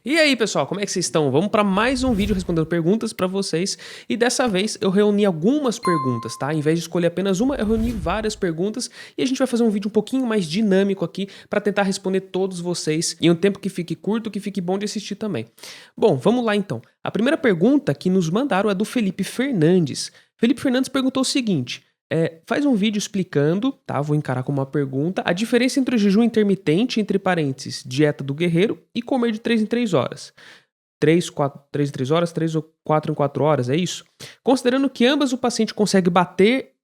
E aí, pessoal, como é que vocês estão? Vamos para mais um vídeo respondendo perguntas para vocês. E dessa vez eu reuni algumas perguntas, tá? Em vez de escolher apenas uma, eu reuni várias perguntas e a gente vai fazer um vídeo um pouquinho mais dinâmico aqui para tentar responder todos vocês em um tempo que fique curto, que fique bom de assistir também. Bom, vamos lá então. A primeira pergunta que nos mandaram é do Felipe Fernandes. Felipe Fernandes perguntou o seguinte: faz um vídeo explicando, tá? Vou encarar como uma pergunta, a diferença entre o jejum intermitente, entre parênteses, dieta do guerreiro, e comer de 3 em 3 horas. 3 em 3 horas, 3 ou 4 em 4 horas, é isso? Considerando que ambas o paciente consegue bater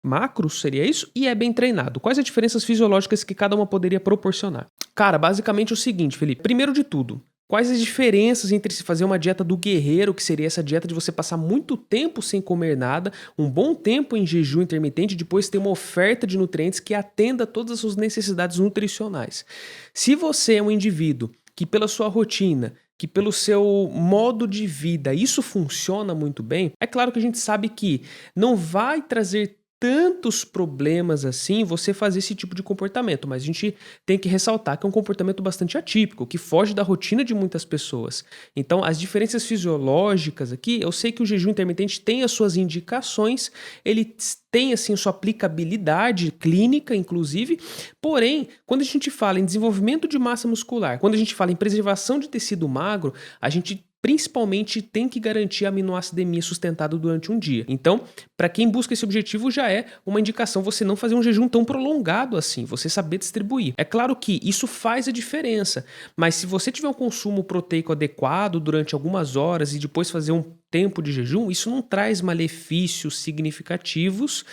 macros, seria isso? E é bem treinado. Quais as diferenças fisiológicas que cada uma poderia proporcionar? Cara, basicamente é o seguinte, Felipe. Primeiro de tudo, quais as diferenças entre se fazer uma dieta do guerreiro, que seria essa dieta de você passar muito tempo sem comer nada, um bom tempo em jejum intermitente e depois ter uma oferta de nutrientes que atenda a todas as suas necessidades nutricionais. Se você é um indivíduo que pela sua rotina, que pelo seu modo de vida, isso funciona muito bem, é claro que a gente sabe que não vai trazer tantos problemas assim você fazer esse tipo de comportamento, mas a gente tem que ressaltar que é um comportamento bastante atípico, que foge da rotina de muitas pessoas. Então, as diferenças fisiológicas aqui, eu sei que o jejum intermitente tem as suas indicações, ele tem assim sua aplicabilidade clínica, inclusive, porém, quando a gente fala em desenvolvimento de massa muscular, quando a gente fala em preservação de tecido magro, a gente principalmente tem que garantir a aminoacidemia sustentada durante um dia. Então, para quem busca esse objetivo, já é uma indicação você não fazer um jejum tão prolongado assim, você saber distribuir. É claro que isso faz a diferença, mas se você tiver um consumo proteico adequado durante algumas horas e depois fazer um tempo de jejum, isso não traz malefícios significativos,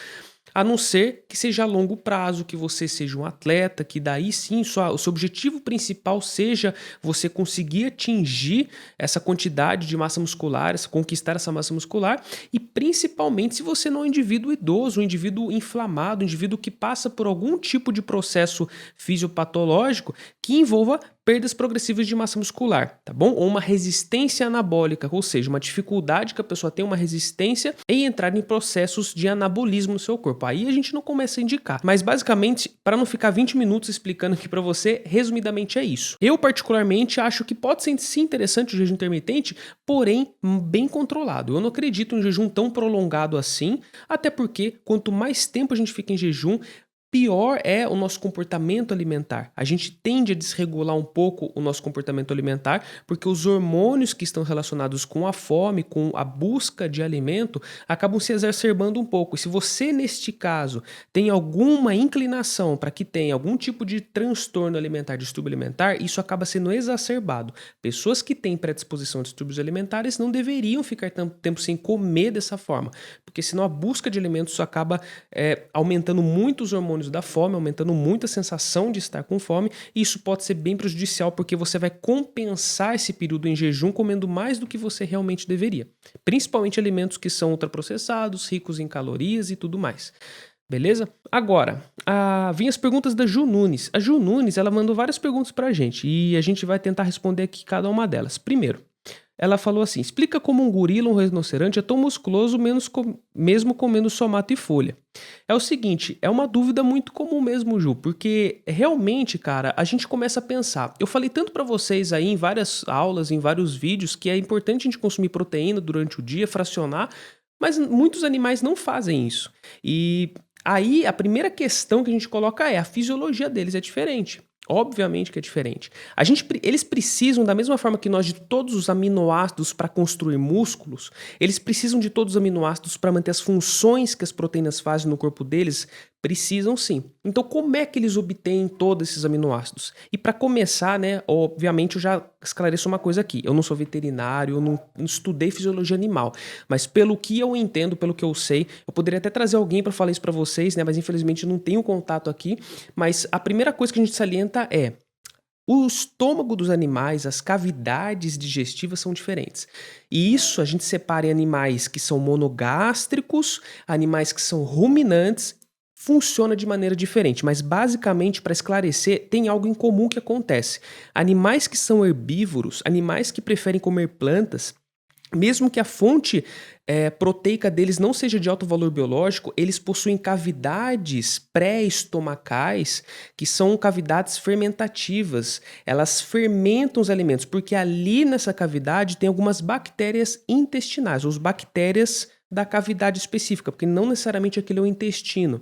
a não ser que seja a longo prazo, que você seja um atleta, que daí sim o seu objetivo principal seja você conseguir atingir essa quantidade de massa muscular, conquistar essa massa muscular, e principalmente se você não é um indivíduo idoso, um indivíduo inflamado, um indivíduo que passa por algum tipo de processo fisiopatológico que envolva perdas progressivas de massa muscular, tá bom? Ou uma resistência anabólica, ou seja, uma dificuldade que a pessoa tem uma resistência em entrar em processos de anabolismo no seu corpo. Aí a gente não começa a indicar. Mas basicamente, para não ficar 20 minutos explicando aqui para você, resumidamente é isso. Eu particularmente acho que pode ser sim interessante o jejum intermitente, porém bem controlado. Eu não acredito em um jejum tão prolongado assim, até porque quanto mais tempo a gente fica em jejum, pior é o nosso comportamento alimentar. A gente tende a desregular um pouco o nosso comportamento alimentar, porque os hormônios que estão relacionados com a fome, com a busca de alimento, acabam se exacerbando um pouco. E se você, neste caso, tem alguma inclinação para que tenha algum tipo de transtorno alimentar, distúrbio alimentar, isso acaba sendo exacerbado. Pessoas que têm predisposição a distúrbios alimentares não deveriam ficar tanto tempo sem comer dessa forma, porque senão a busca de alimentos acaba aumentando muito os hormônios da fome, aumentando muito a sensação de estar com fome, e isso pode ser bem prejudicial porque você vai compensar esse período em jejum comendo mais do que você realmente deveria, principalmente alimentos que são ultraprocessados, ricos em calorias e tudo mais. Beleza? Agora, vem as perguntas da Ju Nunes. A Ju Nunes, ela mandou várias perguntas pra gente e a gente vai tentar responder aqui cada uma delas. Primeiro, ela falou assim: explica como um gorila ou um rinoceronte é tão musculoso mesmo comendo só mato e folha. É o seguinte, é uma dúvida muito comum mesmo, Ju, porque realmente, cara, a gente começa a pensar. Eu falei tanto pra vocês aí em várias aulas, em vários vídeos, que é importante a gente consumir proteína durante o dia, fracionar, mas muitos animais não fazem isso. E aí a primeira questão que a gente coloca é: a fisiologia deles é diferente. Obviamente que é diferente. Eles precisam, da mesma forma que nós, de todos os aminoácidos para construir músculos, eles precisam de todos os aminoácidos para manter as funções que as proteínas fazem no corpo deles. Precisam sim. Então, como é que eles obtêm todos esses aminoácidos? E para começar, né, obviamente eu já esclareço uma coisa aqui. Eu não sou veterinário, eu não estudei fisiologia animal, mas pelo que eu entendo, pelo que eu sei, eu poderia até trazer alguém para falar isso para vocês, né, mas infelizmente eu não tenho contato aqui. Mas a primeira coisa que a gente salienta é: o estômago dos animais, as cavidades digestivas são diferentes. E isso a gente separa em animais que são monogástricos, animais que são ruminantes. Funciona de maneira diferente, mas basicamente, para esclarecer, tem algo em comum que acontece. Animais que são herbívoros, animais que preferem comer plantas, Mesmo que a fonte proteica deles não seja de alto valor biológico, eles possuem cavidades pré-estomacais, que são cavidades fermentativas. Elas fermentam os alimentos, porque ali nessa cavidade tem algumas bactérias intestinais, ou bactérias da cavidade específica, porque não necessariamente aquilo é o intestino.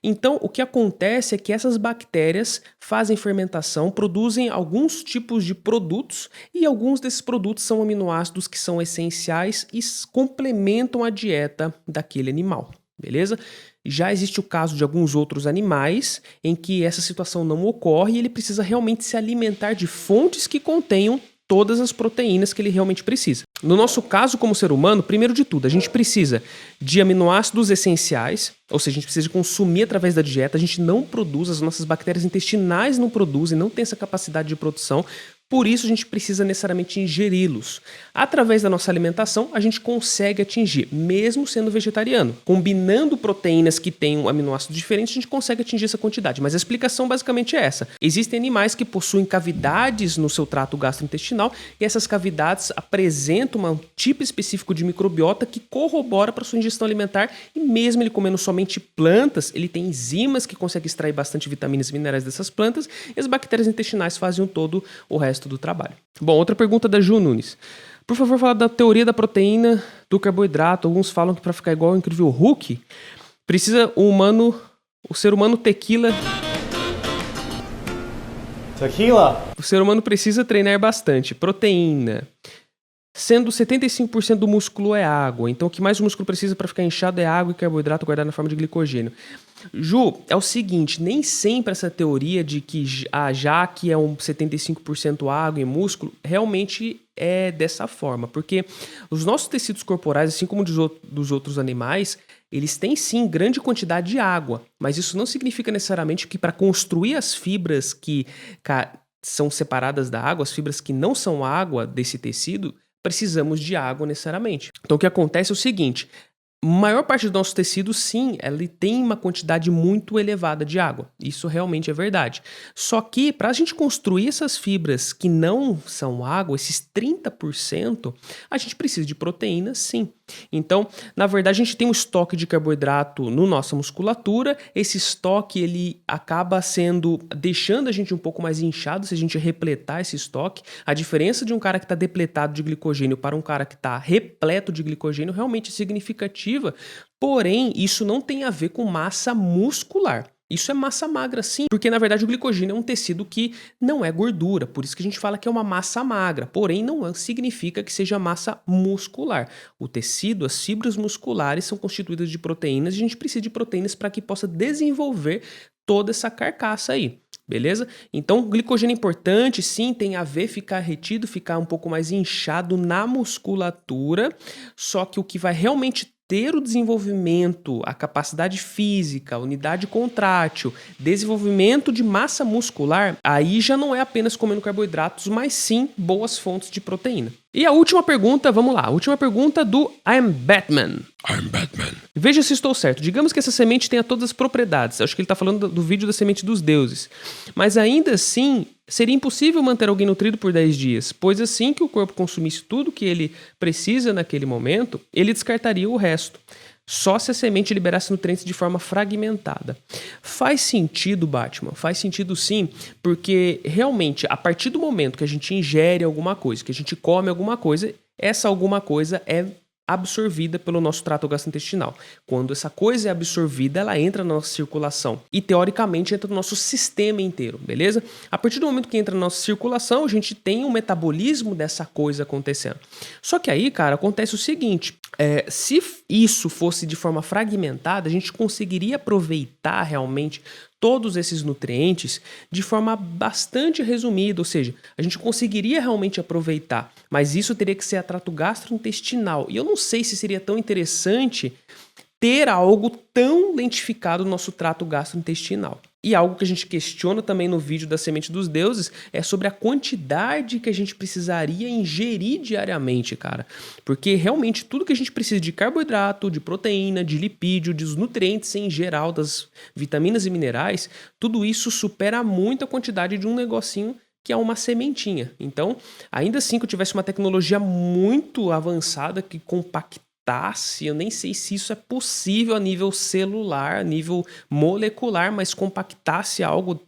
Então, o que acontece é que essas bactérias fazem fermentação, produzem alguns tipos de produtos e alguns desses produtos são aminoácidos que são essenciais e complementam a dieta daquele animal, beleza? Já existe o caso de alguns outros animais em que essa situação não ocorre e ele precisa realmente se alimentar de fontes que contenham todas as proteínas que ele realmente precisa. No nosso caso, como ser humano, primeiro de tudo, a gente precisa de aminoácidos essenciais, ou seja, a gente precisa de consumir através da dieta, a gente não produz, as nossas bactérias intestinais não produzem, não tem essa capacidade de produção, por isso a gente precisa necessariamente ingeri-los. Através da nossa alimentação, a gente consegue atingir, mesmo sendo vegetariano. Combinando proteínas que tenham aminoácidos diferentes, a gente consegue atingir essa quantidade. Mas a explicação basicamente é essa. Existem animais que possuem cavidades no seu trato gastrointestinal e essas cavidades apresentam um tipo específico de microbiota que corrobora para sua ingestão alimentar e mesmo ele comendo somente plantas, ele tem enzimas que conseguem extrair bastante vitaminas e minerais dessas plantas e as bactérias intestinais fazem todo o resto do trabalho. Bom, outra pergunta da Ju Nunes. Por favor, fala da teoria da proteína do carboidrato. Alguns falam que para ficar igual ao Incrível Hulk, precisa o ser humano tequila. O ser humano precisa treinar bastante. Proteína. Sendo 75% do músculo é água. Então, o que mais o músculo precisa para ficar inchado é água e carboidrato guardado na forma de glicogênio. Ju, é o seguinte, nem sempre essa teoria de que já que é um 75% água e músculo, realmente é dessa forma. Porque os nossos tecidos corporais, assim como dos outros animais, eles têm sim grande quantidade de água. Mas isso não significa necessariamente que para construir as fibras que são separadas da água, as fibras que não são água desse tecido, precisamos de água necessariamente. Então o que acontece é o seguinte, a maior parte do nosso tecido, sim, ele tem uma quantidade muito elevada de água. Isso realmente é verdade. Só que para a gente construir essas fibras que não são água, esses 30%, a gente precisa de proteína, sim. Então, na verdade, a gente tem um estoque de carboidrato na nossa musculatura. Esse estoque, ele acaba deixando a gente um pouco mais inchado se a gente repletar esse estoque. A diferença de um cara que está depletado de glicogênio para um cara que está repleto de glicogênio realmente é significativa. Porém, isso não tem a ver com massa muscular. Isso é massa magra, sim, porque na verdade o glicogênio é um tecido que não é gordura, por isso que a gente fala que é uma massa magra, porém não significa que seja massa muscular. O tecido, as fibras musculares são constituídas de proteínas e a gente precisa de proteínas para que possa desenvolver toda essa carcaça aí. Beleza? Então, glicogênio é importante, sim, tem a ver ficar retido, ficar um pouco mais inchado na musculatura, só que o que vai realmente ter o desenvolvimento, a capacidade física, a unidade contrátil, desenvolvimento de massa muscular, aí já não é apenas comendo carboidratos, mas sim boas fontes de proteína. E a última pergunta, vamos lá, a última pergunta do I'm Batman. Veja se estou certo. Digamos que essa semente tenha todas as propriedades. Acho que ele está falando do vídeo da semente dos deuses. Mas ainda assim, seria impossível manter alguém nutrido por 10 dias, pois assim que o corpo consumisse tudo que ele precisa naquele momento, ele descartaria o resto. Só se a semente liberasse nutrientes de forma fragmentada. Faz sentido, Batman? Faz sentido sim, porque realmente, a partir do momento que a gente ingere alguma coisa, que a gente come alguma coisa, essa alguma coisa é absorvida pelo nosso trato gastrointestinal. Quando essa coisa é absorvida, ela entra na nossa circulação e, teoricamente, entra no nosso sistema inteiro, beleza? A partir do momento que entra na nossa circulação, a gente tem um metabolismo dessa coisa acontecendo. Só que aí, cara, acontece o seguinte, se isso fosse de forma fragmentada, a gente conseguiria aproveitar realmente todos esses nutrientes de forma bastante resumida, ou seja, a gente conseguiria realmente aproveitar, mas isso teria que ser a trato gastrointestinal. E eu não sei se seria tão interessante ter algo tão lentificado no nosso trato gastrointestinal. E algo que a gente questiona também no vídeo da semente dos deuses é sobre a quantidade que a gente precisaria ingerir diariamente, cara. Porque realmente tudo que a gente precisa de carboidrato, de proteína, de lipídio, dos nutrientes em geral, das vitaminas e minerais, tudo isso supera muito a quantidade de um negocinho que é uma sementinha. Então, ainda assim que eu tivesse uma tecnologia muito avançada que compactasse, eu nem sei se isso é possível a nível celular, a nível molecular, mas compactasse algo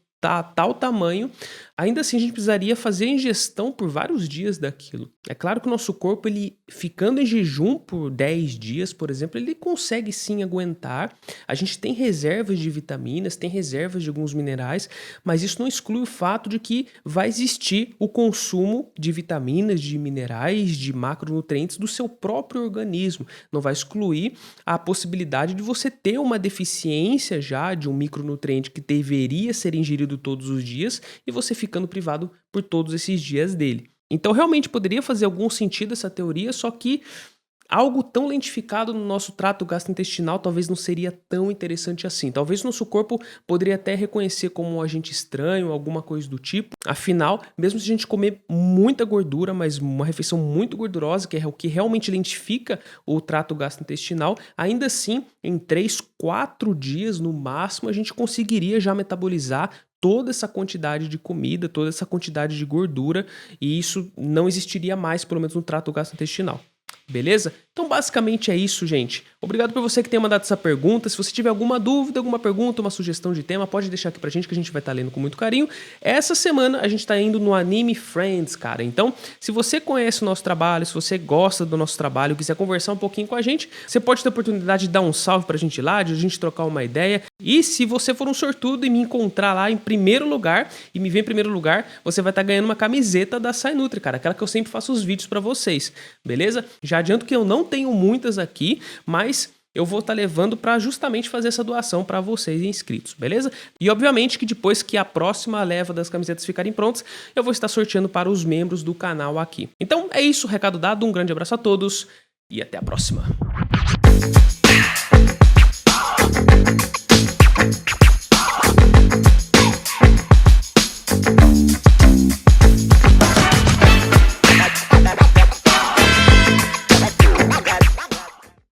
tal tamanho, ainda assim a gente precisaria fazer a ingestão por vários dias daquilo. É claro que o nosso corpo, ele ficando em jejum por 10 dias, por exemplo, ele consegue sim aguentar. A gente tem reservas de vitaminas, tem reservas de alguns minerais, mas isso não exclui o fato de que vai existir o consumo de vitaminas, de minerais, de macronutrientes do seu próprio organismo. Não vai excluir a possibilidade de você ter uma deficiência já de um micronutriente que deveria ser ingerido todos os dias e você ficando privado por todos esses dias dele. Então realmente poderia fazer algum sentido essa teoria, só que algo tão lentificado no nosso trato gastrointestinal talvez não seria tão interessante assim. Talvez nosso corpo poderia até reconhecer como um agente estranho, alguma coisa do tipo. Afinal, mesmo se a gente comer muita gordura, mas uma refeição muito gordurosa, que é o que realmente lentifica o trato gastrointestinal, ainda assim, em 3, 4 dias no máximo, a gente conseguiria já metabolizar toda essa quantidade de comida, toda essa quantidade de gordura, e isso não existiria mais, pelo menos no trato gastrointestinal. Beleza? Então basicamente é isso, gente. Obrigado por você que tenha mandado essa pergunta. Se você tiver alguma dúvida, alguma pergunta, uma sugestão de tema, pode deixar aqui pra gente que a gente vai estar lendo com muito carinho. Essa semana a gente tá indo no Anime Friends, cara. Então, se você conhece o nosso trabalho, se você gosta do nosso trabalho, quiser conversar um pouquinho com a gente, você pode ter a oportunidade de dar um salve pra gente lá, de a gente trocar uma ideia. E se você for um sortudo e me encontrar lá em primeiro lugar, e me ver em primeiro lugar, você vai estar ganhando uma camiseta da Sainutri, cara. Aquela que eu sempre faço os vídeos pra vocês. Beleza? Já adianto que eu não tenho muitas aqui, mas eu vou estar levando para justamente fazer essa doação para vocês inscritos, beleza? E obviamente que depois que a próxima leva das camisetas ficarem prontas, eu vou estar sorteando para os membros do canal aqui. Então é isso, recado dado, um grande abraço a todos e até a próxima.